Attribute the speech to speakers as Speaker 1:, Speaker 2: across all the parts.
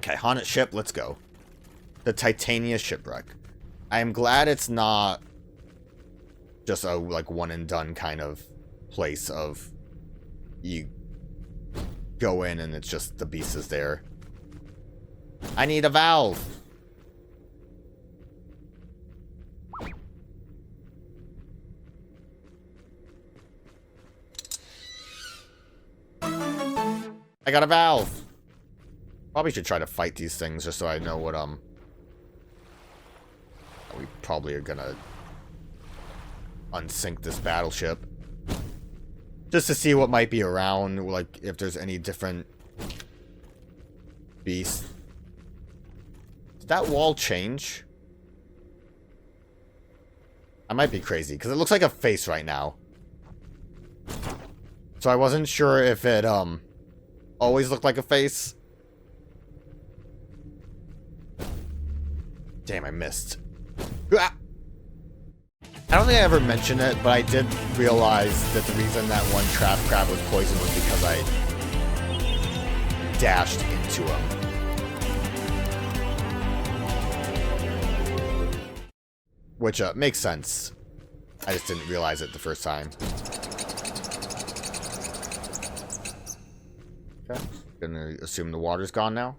Speaker 1: Okay, haunted ship, let's go. The Titania shipwreck. I am glad it's not just a like one and done kind of place of you go in and it's just the beast is there. I need a valve. I got a valve. Probably should try to fight these things just so I know what we probably are gonna unsink this battleship. Just to see what might be around, like if there's any different beasts. Did that wall change? I might be crazy, because it looks like a face right now. So I wasn't sure if it always looked like a face. Damn, I missed. Ah! I don't think I ever mentioned it, but I did realize that the reason that one trap crab was poisoned was because I dashed into him. Which makes sense. I just didn't realize it the first time. Okay, gonna assume the water's gone now.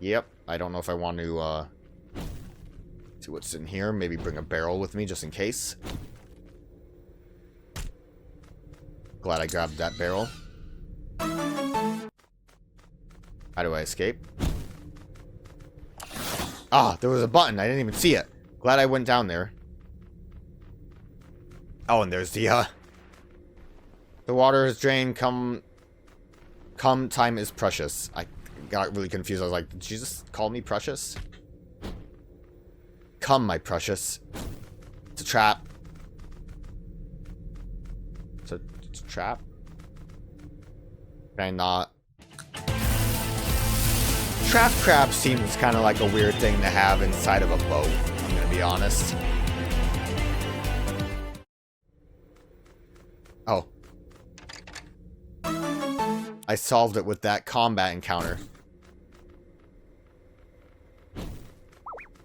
Speaker 1: Yep, I don't know if I want to see what's in here. Maybe bring a barrel with me just in case. Glad I grabbed that barrel. How do I escape? Ah, there was a button. I didn't even see it. Glad I went down there. Oh, and there's the water is drained. Come, time is precious. I got really confused. I was like, did you just call me precious? Come, my precious. It's a trap. It's a trap? Can I not? Trap crab seems kind of like a weird thing to have inside of a boat, I'm gonna be honest. Oh. I solved it with that combat encounter.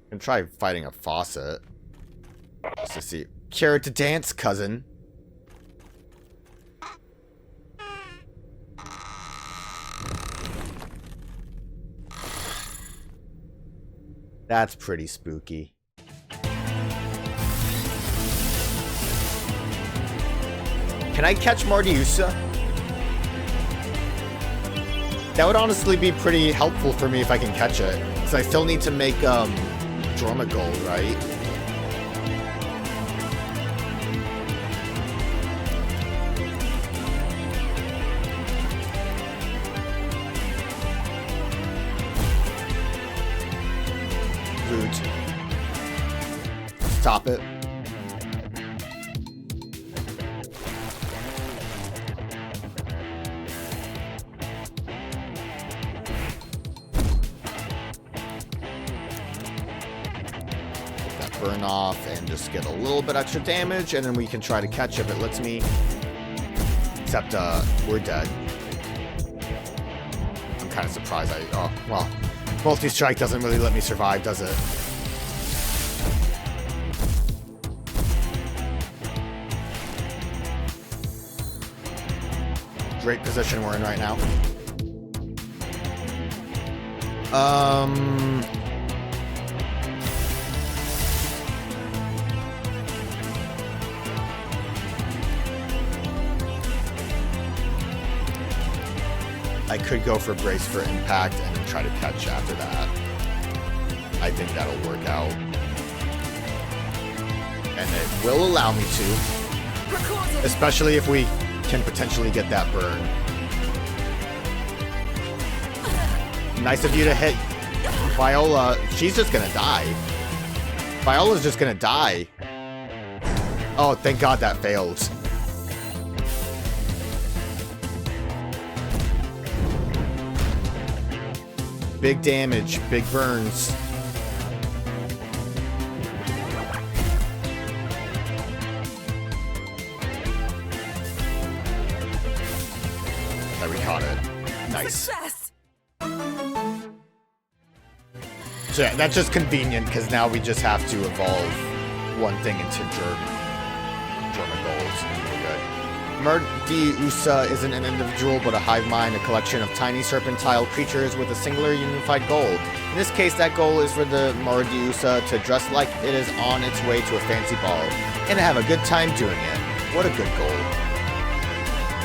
Speaker 1: I'm gonna try fighting a faucet. Just to see. Cure to dance, cousin. That's pretty spooky. Can I catch Mardiusa? That would honestly be pretty helpful for me if I can catch it. Because I still need to make, Dromagold, right? Rude. Stop it. Burn off and just get a little bit extra damage, and then we can try to catch if it lets me. Except, we're dead. I'm kind of surprised oh, well, multi-strike doesn't really let me survive, does it? Great position we're in right now. I could go for brace for impact and then try to catch after that. I think that'll work out. And it will allow me to. Especially if we can potentially get that burn. Nice of you to hit Viola. She's just gonna die. Viola's just gonna die. Oh, thank God that failed. Big damage, big burns. There, we caught it. Nice.
Speaker 2: Success.
Speaker 1: So yeah, that's just convenient, because now we just have to evolve one thing into German goals. We're good. Merdiusa isn't an individual, but a hive mind, a collection of tiny serpentine creatures with a singular unified goal. In this case, that goal is for the Merdiusa to dress like it is on its way to a fancy ball, and to have a good time doing it. What a good goal.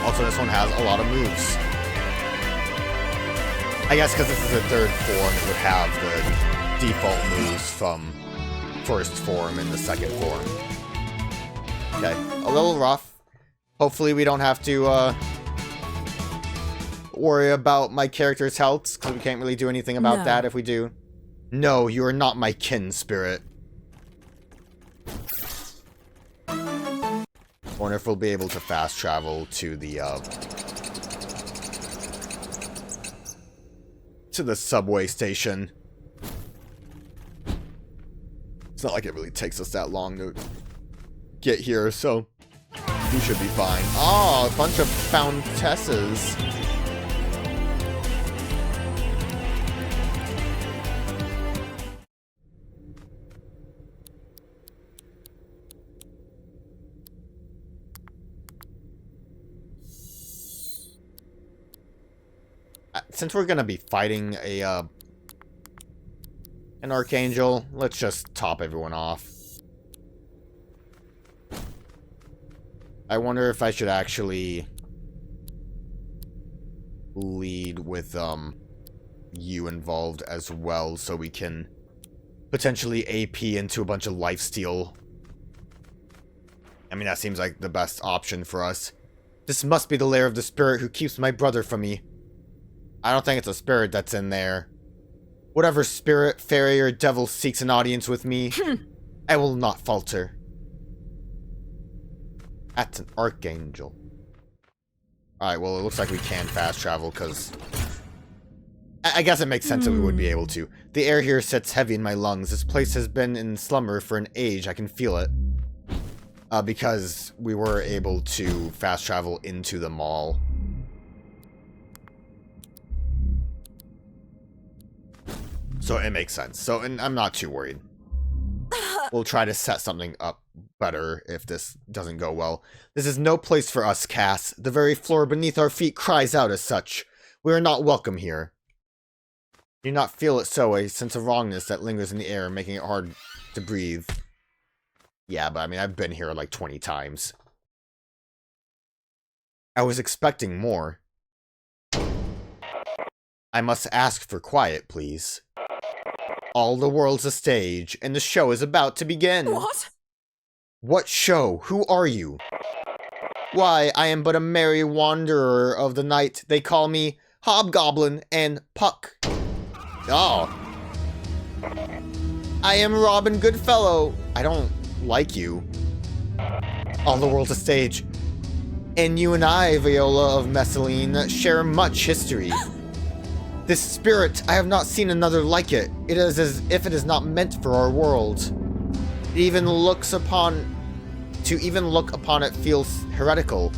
Speaker 1: Also, this one has a lot of moves. I guess because this is the third form, it would have the default moves from first form and the second form. Okay, a little rough. Hopefully we don't have to worry about my character's health, because we can't really do anything about that if we do. No, you are not my kin, spirit. I wonder if we'll be able to fast travel to the subway station. It's not like it really takes us that long to get here, so we should be fine. Oh, a bunch of Countesses. Since we're gonna be fighting an Archangel, let's just top everyone off. I wonder if I should actually lead with you involved as well, so we can potentially AP into a bunch of lifesteal. I mean, that seems like the best option for us. This must be the lair of the spirit who keeps my brother from me. I don't think it's a spirit that's in there. Whatever spirit, fairy, or devil seeks an audience with me, I will not falter. That's an Archangel. Alright, well, it looks like we can fast travel, because I guess it makes sense that we would be able to. The air here sits heavy in my lungs. This place has been in slumber for an age. I can feel it. Because we were able to fast travel into the mall. So it makes sense. So, and I'm not too worried. We'll try to set something up better if this doesn't go well. This is no place for us, Cass. The very floor beneath our feet cries out as such. We are not welcome here. Do you not feel it so? A sense of wrongness that lingers in the air, making it hard to breathe. Yeah, but I mean, I've been here like 20 times. I was expecting more. I must ask for quiet, please. All the world's a stage, and the show is about to begin.
Speaker 2: What?
Speaker 1: What show? Who are you? Why, I am but a merry wanderer of the night. They call me Hobgoblin and Puck. Oh. I am Robin Goodfellow. I don't like you. All the world's a stage. And you and I, Viola of Messaline, share much history. This spirit, I have not seen another like it. It is as if it is not meant for our world. To even look upon it feels heretical.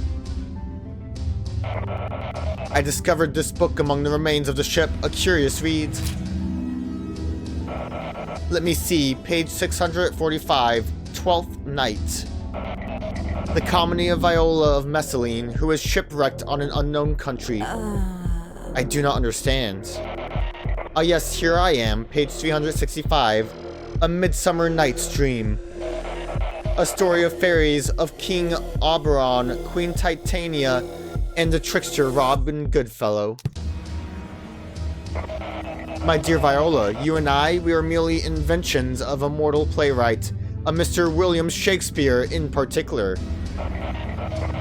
Speaker 1: I discovered this book among the remains of the ship, a curious read. Let me see, page 645, 12th Night. The comedy of Viola of Messaline, who is shipwrecked on an unknown country. I do not understand. Ah yes, here I am, page 365, A Midsummer Night's Dream. A story of fairies, of King Oberon, Queen Titania, and the trickster Robin Goodfellow. My dear Viola, you and I, we are merely inventions of a mortal playwright, a Mr. William Shakespeare in particular.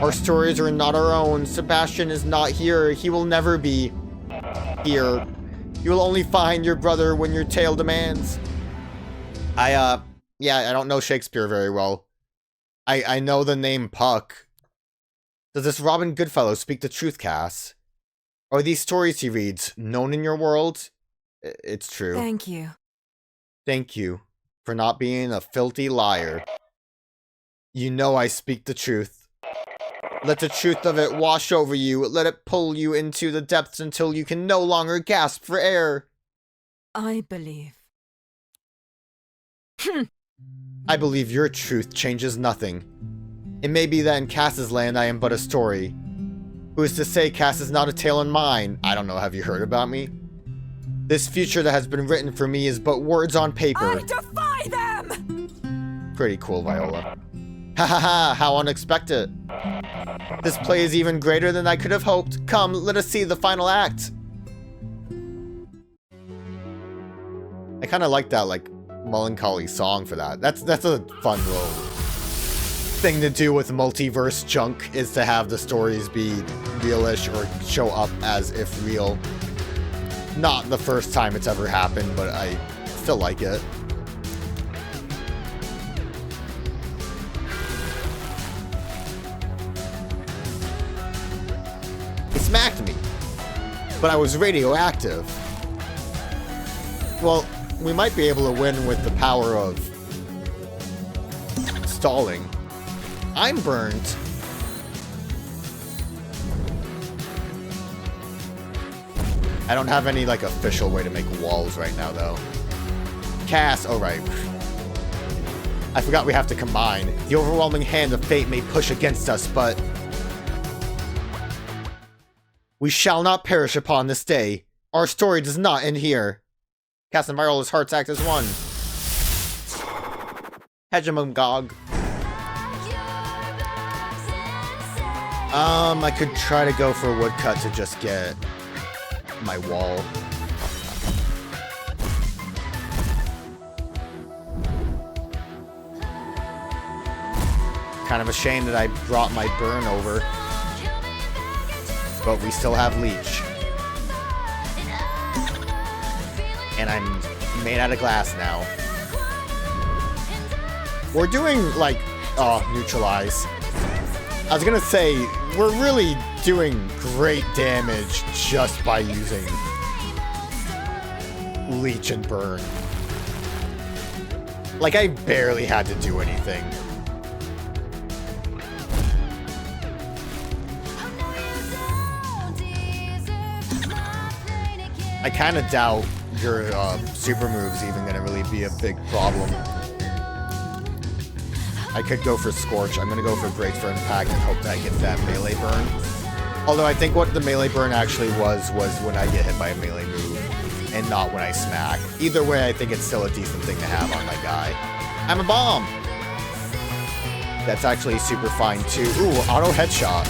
Speaker 1: Our stories are not our own. Sebastian is not here. He will never be here. You will only find your brother when your tale demands. Yeah, I don't know Shakespeare very well. I know the name Puck. Does this Robin Goodfellow speak the truth, Cass? Are these stories he reads known in your world? It's true.
Speaker 2: Thank you.
Speaker 1: Thank you for not being a filthy liar. You know I speak the truth. Let the truth of it wash over you. Let it pull you into the depths until you can no longer gasp for air.
Speaker 2: I believe.
Speaker 1: I believe your truth changes nothing. It may be that in Cass's land I am but a story. Who is to say Cass is not a tale in mine? I don't know, have you heard about me? This future that has been written for me is but words on paper.
Speaker 2: I defy them!
Speaker 1: Pretty cool, Viola. Ha ha ha, how unexpected. This play is even greater than I could have hoped. Come, let us see the final act. I kind of like that, like, melancholy song for that. That's a fun little thing to do with multiverse junk, is to have the stories be realish or show up as if real. Not the first time it's ever happened, but I still like it. He smacked me, but I was radioactive. Well, we might be able to win with the power of stalling. I'm burned. I don't have any, like, official way to make walls right now, though. Cass, oh right. I forgot we have to combine. The overwhelming hand of fate may push against us, but we shall not perish upon this day. Our story does not end here. Cass and Viral's hearts act as one. Hegemongog. I could try to go for a woodcut to just get my wall. Kind of a shame that I brought my burn over. But we still have leech. And I'm made out of glass now. We're doing, like, neutralize. I was gonna say, we're really doing great damage just by using leech and burn. Like, I barely had to do anything. I kind of doubt your super move's even gonna really be a big problem. I could go for Scorch. I'm gonna go for Brace for Impact and hope that I get that melee burn. Although I think what the melee burn actually was when I get hit by a melee move, and not when I smack. Either way, I think it's still a decent thing to have on my guy. I'm a bomb! That's actually super fine too. Ooh, auto headshot.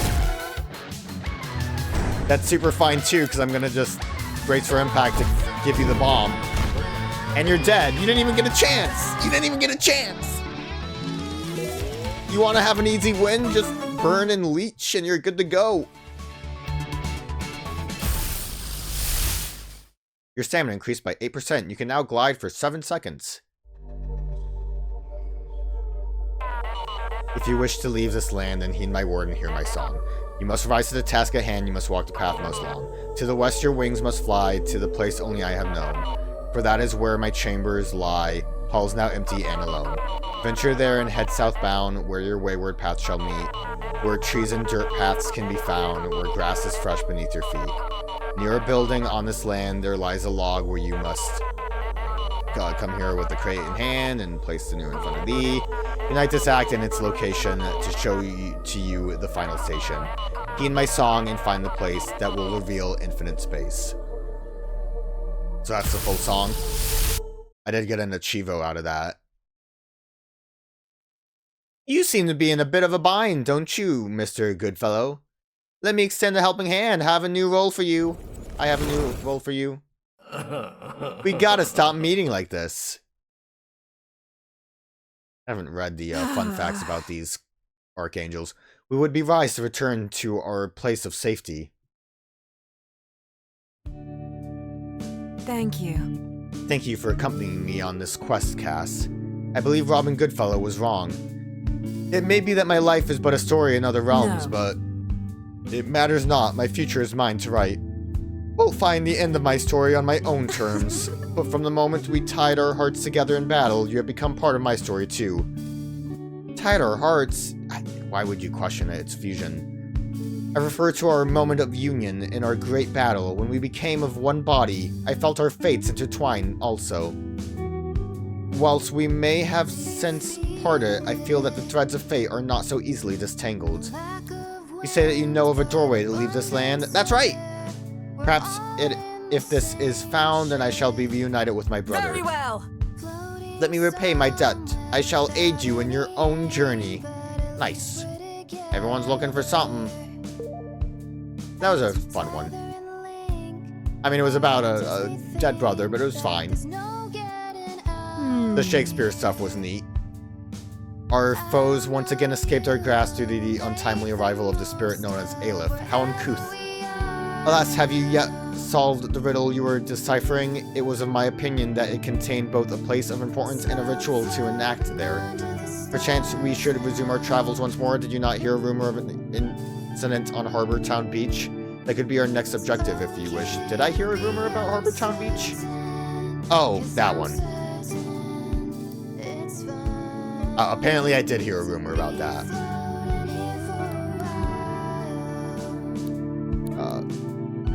Speaker 1: That's super fine too, because I'm gonna just Brace for Impact to give you the bomb. And you're dead. You didn't even get a chance! You didn't even get a chance! You want to have an easy win? Just burn and leech and you're good to go. Your stamina increased by 8%. You can now glide for 7 seconds. If you wish to leave this land, then heed my word and hear my song. You must rise to the task at hand. You must walk the path most long. To the west your wings must fly, to the place only I have known. For that is where my chambers lie, halls now empty and alone. Venture there and head southbound, where your wayward paths shall meet, where trees and dirt paths can be found, where grass is fresh beneath your feet. Near a building on this land, there lies a log where you must come here with the crate in hand and place the new in front of thee. Unite this act and its location to show to you the final station. Heed my song and find the place that will reveal infinite space. So that's the full song. I did get an Achievo out of that. You seem to be in a bit of a bind, don't you, Mr. Goodfellow? Let me extend a helping hand. I have a new role for you. We gotta stop meeting like this. I haven't read the fun facts about these archangels. We would be wise to return to our place of safety.
Speaker 2: Thank you.
Speaker 1: Thank you for accompanying me on this quest, Cass. I believe Robin Goodfellow was wrong. It may be that my life is but a story in other realms, but it matters not. My future is mine to write. We'll find the end of my story on my own terms, but from the moment we tied our hearts together in battle, you have become part of my story too. Tied our hearts? Why would you question its fusion? I refer to our moment of union in our great battle. When we became of one body, I felt our fates intertwine also. Whilst we may have since parted, I feel that the threads of fate are not so easily disentangled. You say that you know of a doorway to leave this land? That's right! Perhaps if this is found, then I shall be reunited with my brother.
Speaker 2: Very well.
Speaker 1: Let me repay my debt. I shall aid you in your own journey. Nice. Everyone's looking for something. That was a fun one. I mean, it was about a dead brother, but it was fine. The Shakespeare stuff was neat. Our foes once again escaped our grasp due to the untimely arrival of the spirit known as Aleph. How uncouth. Alas, have you yet solved the riddle you were deciphering? It was of my opinion that it contained both a place of importance and a ritual to enact there. Perchance we should resume our travels once more. Did you not hear a rumor of an incident on Harbor Town Beach? That could be our next objective if you wish. Did I hear a rumor about Harbor Town Beach? Oh, that one. Apparently I did hear a rumor about that.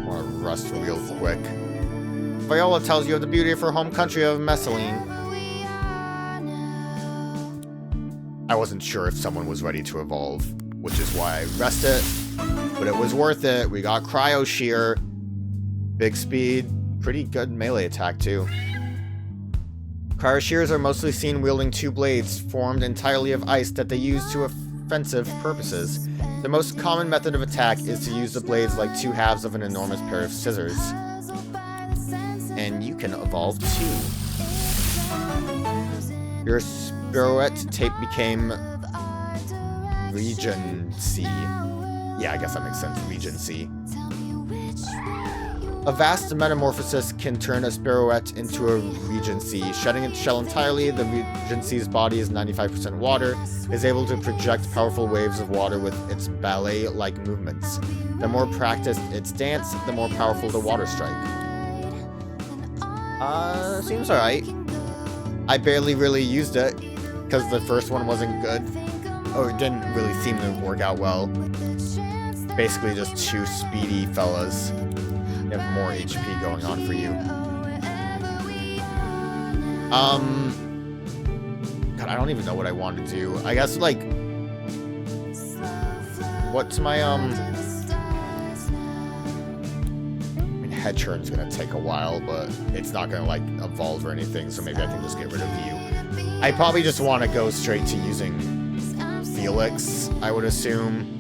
Speaker 1: Want to rust real quick. Viola tells you of the beauty of her home country of Messaline. I wasn't sure if someone was ready to evolve, which is why I rested. But it was worth it. We got Cryo Shear. Big speed. Pretty good melee attack, too. Cryo Shears are mostly seen wielding two blades, formed entirely of ice that they use to offensive purposes. The most common method of attack is to use the blades like two halves of an enormous pair of scissors. And you can evolve, too. Your Spirouette tape became Regency. Yeah, I guess that makes sense. Regency. A vast metamorphosis can turn a Spirouette into a Regency. Shedding its shell entirely, the Regency's body is 95% water, is able to project powerful waves of water with its ballet-like movements. The more practiced its dance, the more powerful the water strike. Seems alright. I barely really used it, because the first one wasn't good. Or it didn't really seem to work out well. Basically just two speedy fellas. You have more HP going on for you. God, I don't even know what I want to do. I guess, like... What's my, I mean, head turn's gonna take a while, but it's not gonna, like, evolve or anything, so maybe I can just get rid of you. I probably just want to go straight to using Felix, I would assume.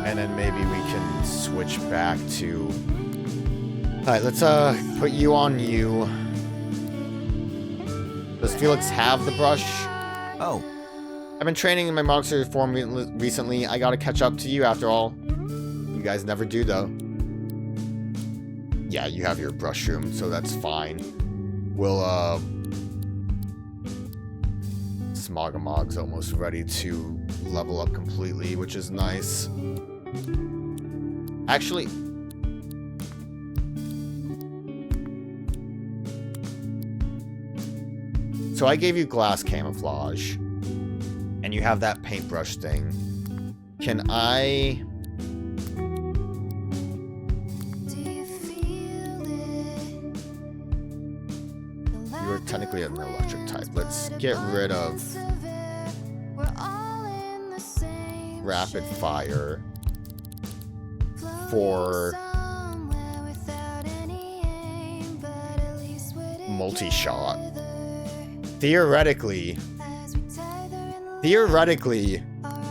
Speaker 1: And then maybe we can switch back to... Alright, let's put you on you. Does Felix have the brush? Oh. I've been training in my monster form recently. I gotta catch up to you after all. You guys never do, though. Yeah, you have your brush room, so that's fine. We'll, Smogamog's almost ready to level up completely, which is nice. Actually... So I gave you glass camouflage, and you have that paintbrush thing. Can I... You're technically an electric type. Let's get rid of rapid fire for multi-shot. Theoretically,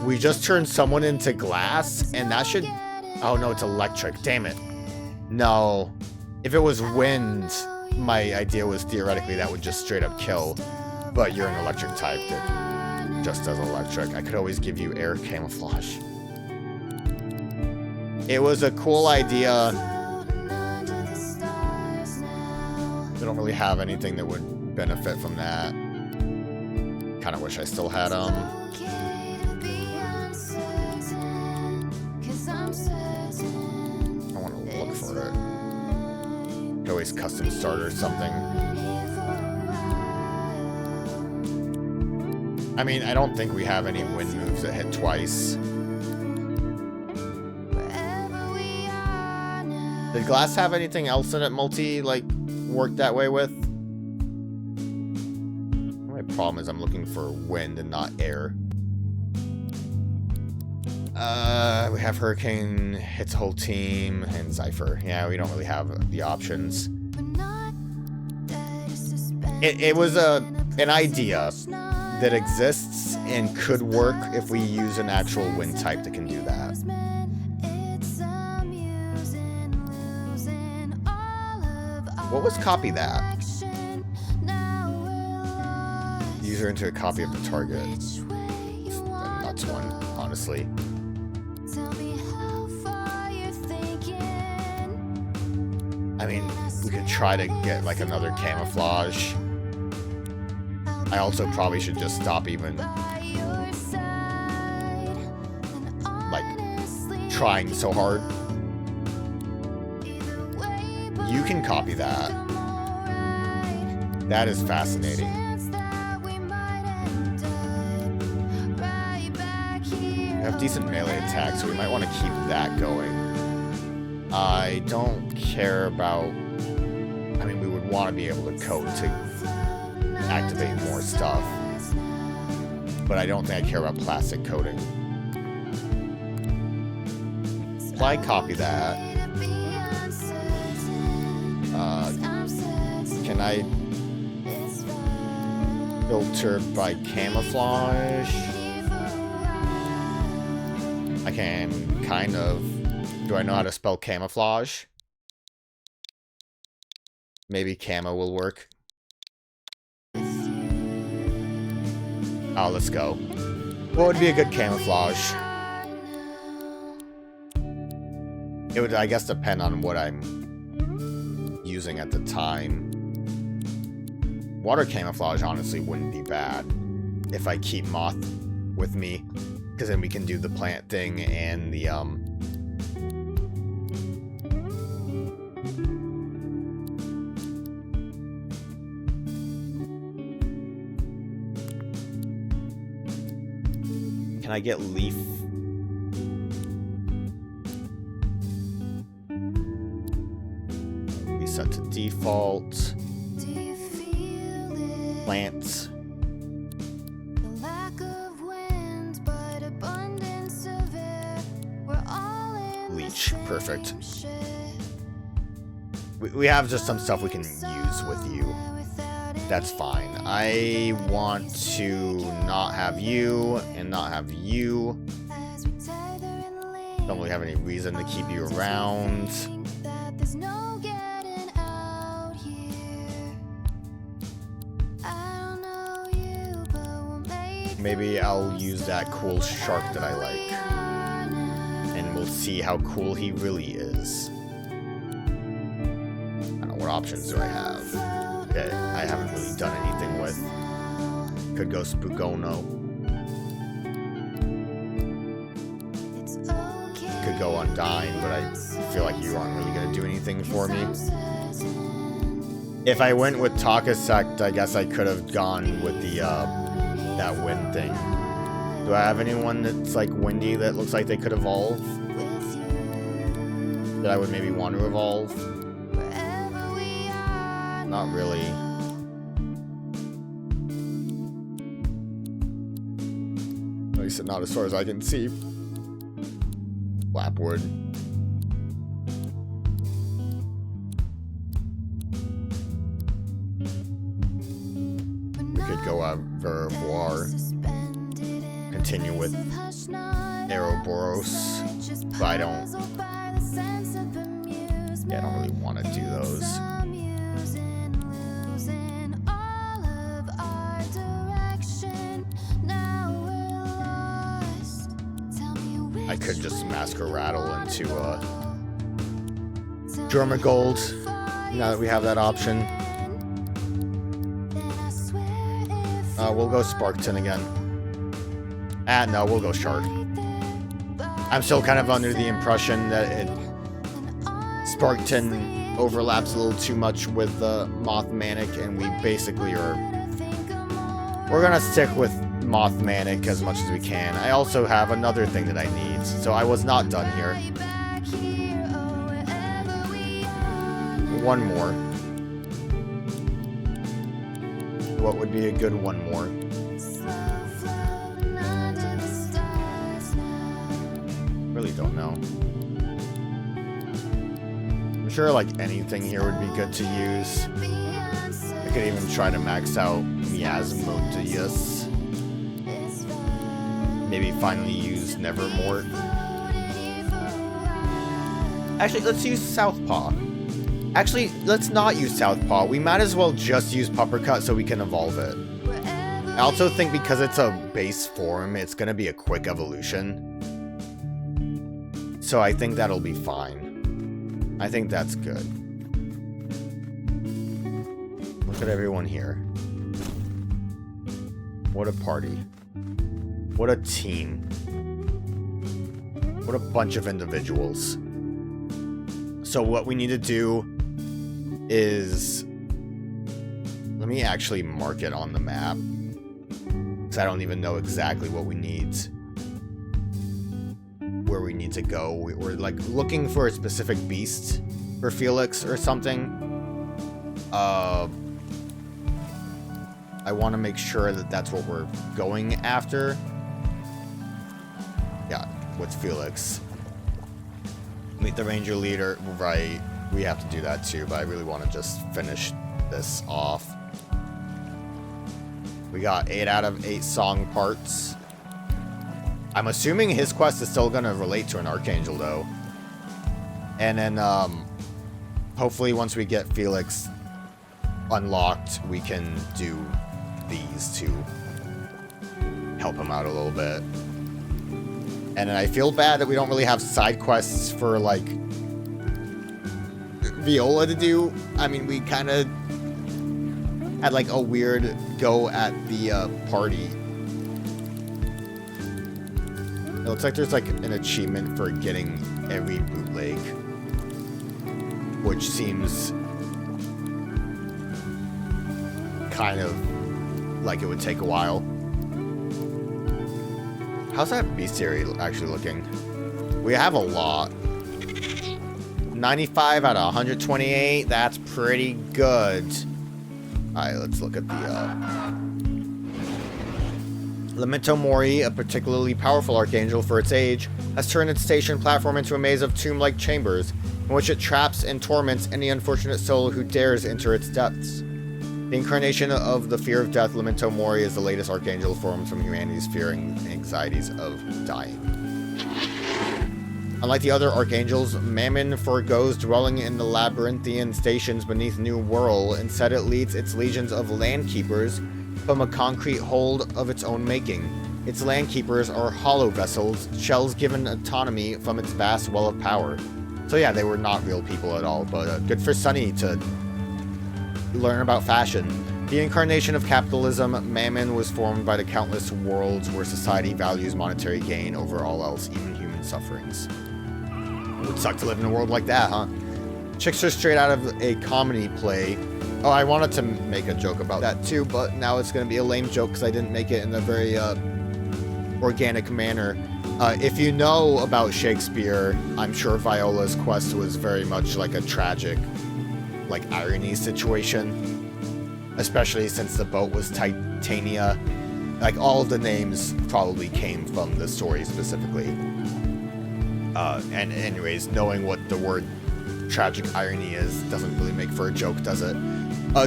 Speaker 1: we just turned someone into glass, and that should... Oh no, it's electric. Damn it. No. If it was wind, my idea was theoretically that would just straight up kill. But you're an electric type that just does electric. I could always give you air camouflage. It was a cool idea. I don't really have anything that would benefit from that. Kind of wish I still had I want to look for it. Could always custom start or something. I mean, I don't think we have any wind moves that hit twice. Did glass have anything else in it like, work that way with? My problem is I'm looking for wind and not air. We have Hurricane, hits a whole team, and Cypher. Yeah, we don't really have the options. It was an idea that exists and could work if we use an actual wind type that can do that. What was copy that? User into a copy of the target. It's a nuts one, honestly. I mean, we could try to get like another camouflage. I also probably should just stop even like trying so hard. You can copy that. That is fascinating. We have decent melee attacks, so we might want to keep that going. I don't care about... I mean, we would want to be able to code to activate more stuff. But I don't think I care about plastic coating. Apply copy that. Can I filter by camouflage? I can kind of... Do I know how to spell camouflage? Maybe camo will work. Oh, let's go. What would be a good camouflage? It would, I guess, depend on what I'm using at the time. Water camouflage, honestly, wouldn't be bad if I keep moth with me, because then we can do the plant thing and the, Can I get leaf? Reset to default. Plants. Leech. Perfect. We have just some stuff we can use with you. That's fine. I want to not have you and not have you. Don't really have any reason to keep you around. Maybe I'll use that cool shark that I like. And we'll see how cool he really is. I don't know, what options do I have? Okay, I haven't really done anything with. Could go Spookono. Could go Undyne, but I feel like you aren't really going to do anything for me. If I went with Takasect, I guess I could have gone with the, that wind thing. Do I have anyone that's like windy that looks like they could evolve? That I would maybe want to evolve? Not really. At least not as far as I can see. Lapwood. We could go Verboar. Continue with Ouroboros. But I don't... Yeah, I don't really want to do those. I could just Masker Rattle into Jormagold, now that we have that option. We'll go Sparkton again. No, we'll go Shard. I'm still kind of under the impression that Sparkton overlaps a little too much with the Moth Manic, and we basically are... We're gonna stick with Moth Manic as much as we can. I also have another thing that I need, so I was not done here. one more. What would be a good one more? Really don't know. I'm sure like anything here would be good to use. I could even try to max out Miasmodius. Maybe finally use Nevermort. Actually, let's use Southpaw. Actually, let's not use Southpaw. We might as well just use Puppercut so we can evolve it. I also think because it's a base form, it's going to be a quick evolution. So I think that'll be fine. I think that's good. Look at everyone here. What a party. What a team. What a bunch of individuals. So what we need to do is... Let me actually mark it on the map. Because I don't even know exactly what we need. Where we need to go. We're like looking for a specific beast for Felix or something. I want to make sure that that's what we're going after. Yeah, what's Felix? Meet the ranger leader. Right, we have to do that too, but I really want to just finish this off. We got 8 out of 8 song parts. I'm assuming his quest is still going to relate to an archangel though. And then hopefully once we get Felix unlocked, we can do these to help him out a little bit. And then I feel bad that we don't really have side quests for, like, Viola to do. I mean, we kind of had, like, a weird go at the party. It looks like there's, like, an achievement for getting every bootleg, which seems kind of like it would take a while. How's that bestiary actually looking? We have a lot. 95 out of 128. That's pretty good. Alright, let's look at the Lamento Mori, a particularly powerful archangel for its age, has turned its station platform into a maze of tomb-like chambers, in which it traps and torments any unfortunate soul who dares enter its depths. The incarnation of the fear of death, Lamento Mori is the latest archangel formed from humanity's fear and anxieties of dying. Unlike the other archangels, Mammon forgoes dwelling in the labyrinthian stations beneath New Wirral. Instead, it leads its legions of landkeepers from a concrete hold of its own making. Its landkeepers are hollow vessels, shells given autonomy from its vast well of power. So yeah, they were not real people at all, but good for Sunny to learn about fashion. The incarnation of capitalism, Mammon was formed by the countless worlds where society values monetary gain over all else, even human sufferings. It would suck to live in a world like that, huh? Chicks are straight out of a comedy play. Oh, I wanted to make a joke about that too, but now it's going to be a lame joke because I didn't make it in a very organic manner. If you know about Shakespeare, I'm sure Viola's quest was very much like a tragic, like, irony situation, especially since the boat was Titania. Like, all of the names probably came from the story specifically. And anyways, knowing what the word tragic irony is doesn't really make for a joke, does it?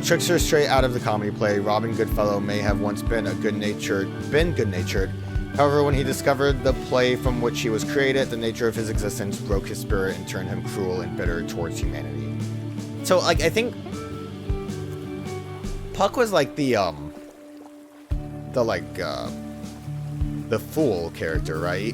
Speaker 1: Trickster straight out of the comedy play, Robin Goodfellow may have once been good-natured. However, when he discovered the play from which he was created, the nature of his existence broke his spirit and turned him cruel and bitter towards humanity. So, like, I think Puck was like the fool character, right?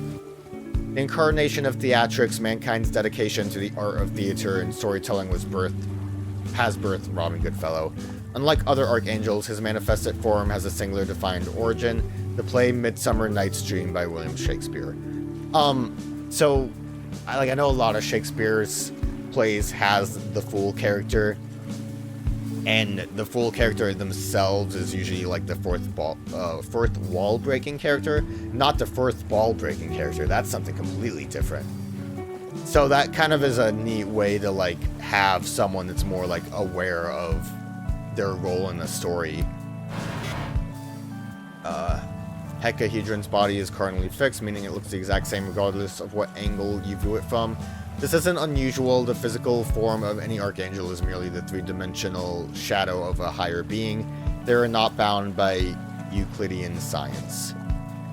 Speaker 1: The incarnation of theatrics, mankind's dedication to the art of theater and storytelling has birthed Robin Goodfellow. Unlike other archangels, his manifested form has a singular defined origin, the play Midsummer Night's Dream by William Shakespeare. So, I know a lot of Shakespeare's plays has the fool character, and the fool character themselves is usually like the fourth wall breaking character, not the fourth ball breaking character. That's something completely different. So that kind of is a neat way to, like, have someone that's more, like, aware of their role in the story. Hecahedron's body is currently fixed, meaning it looks the exact same regardless of what angle you view it from. This isn't unusual. The physical form of any archangel is merely the three-dimensional shadow of a higher being. They are not bound by Euclidean science.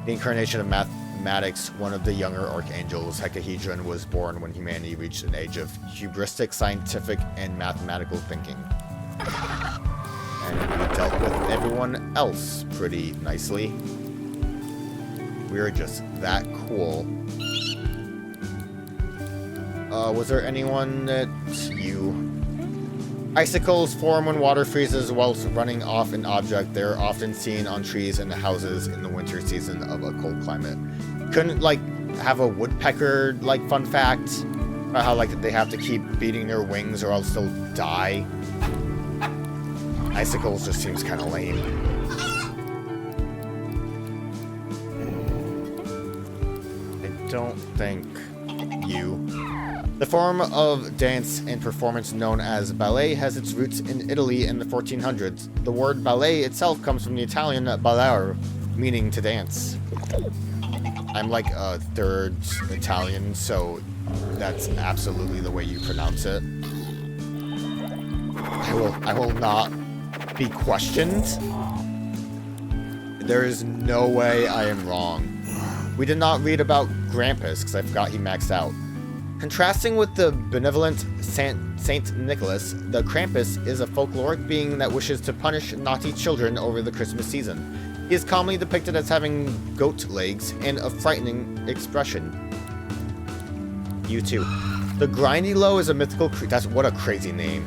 Speaker 1: The incarnation of mathematics, one of the younger archangels, Hecahedron, was born when humanity reached an age of hubristic scientific and mathematical thinking. And we dealt with everyone else pretty nicely. We're just that cool. Was there anyone that you... Icicles form when water freezes whilst running off an object. They're often seen on trees and houses in the winter season of a cold climate. Couldn't, like, have a woodpecker, like, fun fact about how, like, they have to keep beating their wings or else they'll die? Icicles just seems kind of lame. I don't think you... The form of dance and performance known as ballet has its roots in Italy in the 1400s. The word ballet itself comes from the Italian ballare, meaning to dance. I'm like a third Italian, so that's absolutely the way you pronounce it. I will not be questioned. There is no way I am wrong. We did not read about Krampus because I forgot he maxed out. Contrasting with the benevolent Saint Nicholas, the Krampus is a folkloric being that wishes to punish naughty children over the Christmas season. He is commonly depicted as having goat legs and a frightening expression. You too. The Grindylow is a mythical creature. That's what a crazy name.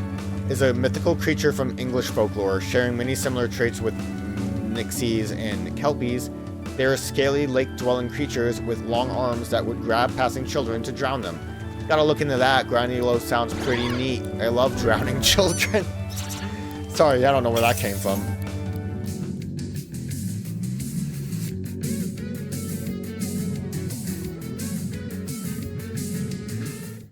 Speaker 1: Is a mythical creature from English folklore, sharing many similar traits with Nixies and Kelpies. They are scaly, lake-dwelling creatures with long arms that would grab passing children to drown them. Gotta look into that. Grindylow sounds pretty neat. I love drowning children. Sorry, I don't know where that came from.